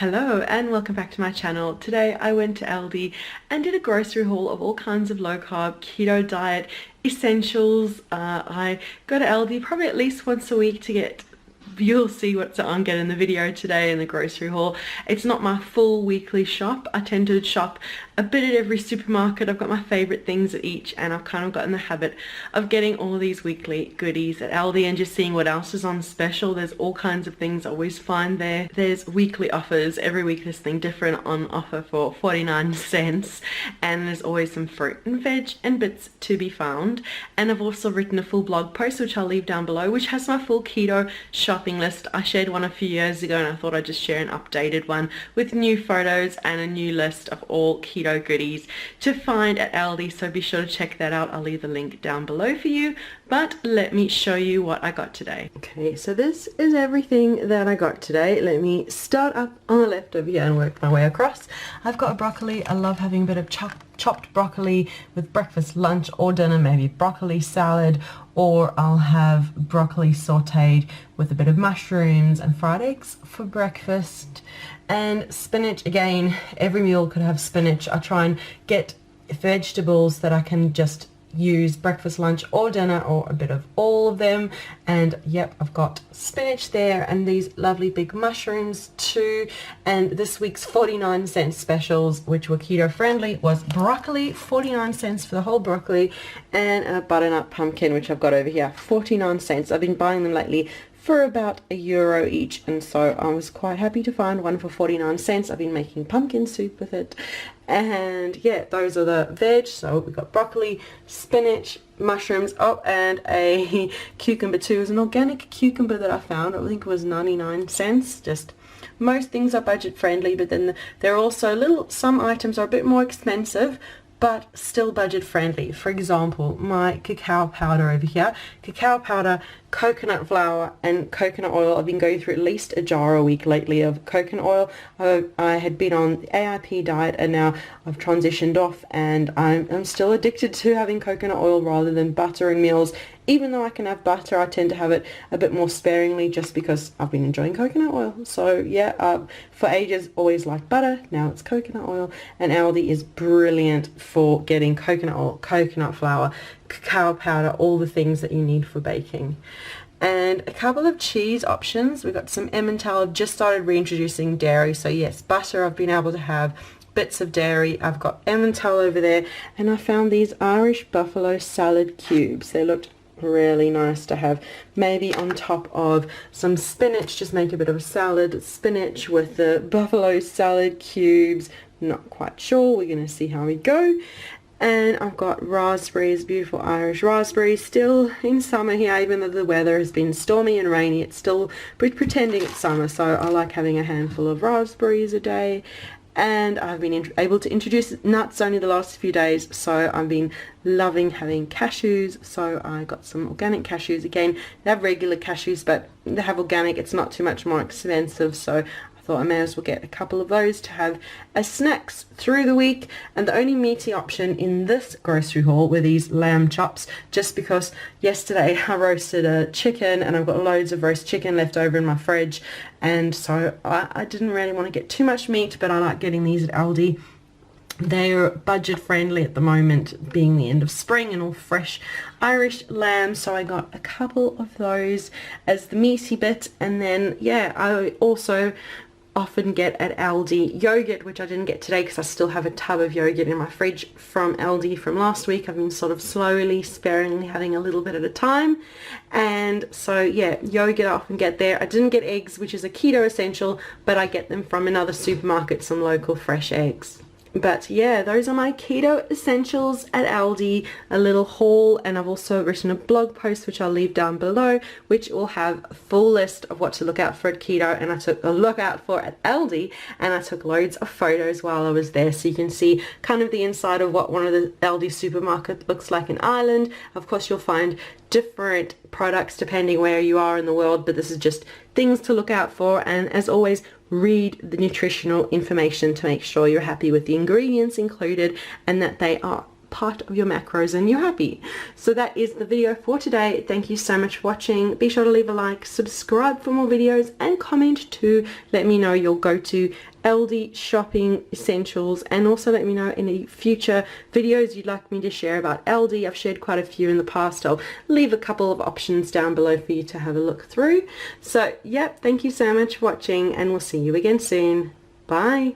Hello and welcome back to my channel. Today I went to Aldi and did a grocery haul of all kinds of low carb keto diet essentials. I go to Aldi probably at least once a week to get, you'll see what I'm getting in the video today in the grocery haul. It's not my full weekly shop. I tend to shop a bit at every supermarket. I've got my favorite things at each, and I've kind of got in the habit of getting all these weekly goodies at Aldi and just seeing what else is on special. There's all kinds of things I always find there. There's weekly offers. Every week there's something different on offer for 49 cents, and there's always some fruit and veg and bits to be found. And I've also written a full blog post, which I'll leave down below, which has my full keto shopping list. I shared one a few years ago, and I thought I'd just share an updated one with new photos and a new list of all keto goodies to find at Aldi, so be sure to check that out. I'll leave the link down below for you, but let me show you what I got today. Okay, so this is everything that I got today. Let me start up on the left over here and work my way across. I've got a broccoli. I love having a bit of chopped broccoli with breakfast, lunch or dinner, maybe broccoli salad, or I'll have broccoli sauteed with a bit of mushrooms and fried eggs for breakfast. And spinach, again, every meal could have spinach. I try and get vegetables that I can just use breakfast, lunch or dinner, or a bit of all of them. And yep, I've got spinach there and these lovely big mushrooms too. And this week's 49 cent specials, which were keto friendly, was broccoli, 49 cents for the whole broccoli, and a butternut pumpkin, which I've got over here, 49 cents. I've been buying them lately for about €1 each, and so I was quite happy to find one for 49 cents. I've been making pumpkin soup with it. And yeah, those are the veg. So we've got broccoli, spinach, mushrooms, oh, and a cucumber too. It was an organic cucumber that I found. I think it was 99 cents. Just most things are budget friendly, but then there are also some items are a bit more expensive but still budget friendly. For example, my cacao powder over here. Cacao powder, coconut flour and coconut oil. I've been going through at least a jar a week lately of coconut oil. I had been on the AIP diet and now I've transitioned off, and I'm still addicted to having coconut oil rather than butter in meals. Even though I can have butter, I tend to have it a bit more sparingly just because I've been enjoying coconut oil. So yeah, for ages always liked butter, now it's coconut oil, and Aldi is brilliant for getting coconut oil, coconut flour, cacao powder, all the things that you need for baking. And a couple of cheese options. We've got some Emmental. I've just started reintroducing dairy, so yes, butter I've been able to have, bits of dairy. I've got Emmental over there, and I found these Irish buffalo salad cubes. They looked really nice to have maybe on top of some spinach. Just make a bit of a salad, spinach with the buffalo salad cubes. Not quite sure, we're going to see how we go. And I've got raspberries, beautiful Irish raspberries, still in summer here. Even though the weather has been stormy and rainy, it's still pretending it's summer, so I like having a handful of raspberries a day. And I've been able to introduce nuts only the last few days, so I've been loving having cashews. So I got some organic cashews. Again, they have regular cashews, but they have organic. It's not too much more expensive, so I thought I may as well get a couple of those to have as snacks through the week. And the only meaty option in this grocery haul were these lamb chops, just because yesterday I roasted a chicken and I've got loads of roast chicken left over in my fridge, and so I didn't really want to get too much meat, but I like getting these at Aldi. They're budget friendly at the moment, being the end of spring, and all fresh Irish lamb, so I got a couple of those as the meaty bit. And then yeah, I also often get at Aldi yogurt, which I didn't get today because I still have a tub of yogurt in my fridge from Aldi from last week. I've been sort of slowly, sparingly having a little bit at a time, and so yeah, yogurt I often get there. I didn't get eggs, which is a keto essential, but I get them from another supermarket, some local fresh eggs. But yeah, those are my keto essentials at Aldi, a little haul. And I've also written a blog post, which I'll leave down below, which will have a full list of what to look out for at keto, and I took a look out for at Aldi, and I took loads of photos while I was there, so you can see kind of the inside of what one of the Aldi supermarket looks like in Ireland. Of course, you'll find different products depending where you are in the world, but this is just things to look out for. And as always, read the nutritional information to make sure you're happy with the ingredients included and that they are part of your macros and you're happy. So that is the video for today. Thank you so much for watching. Be sure to leave a like, subscribe for more videos, and comment to let me know your go-to Aldi shopping essentials, and also let me know any future videos you'd like me to share about Aldi. I've shared quite a few in the past. I'll leave a couple of options down below for you to have a look through. So yep, thank you so much for watching, and we'll see you again soon. Bye.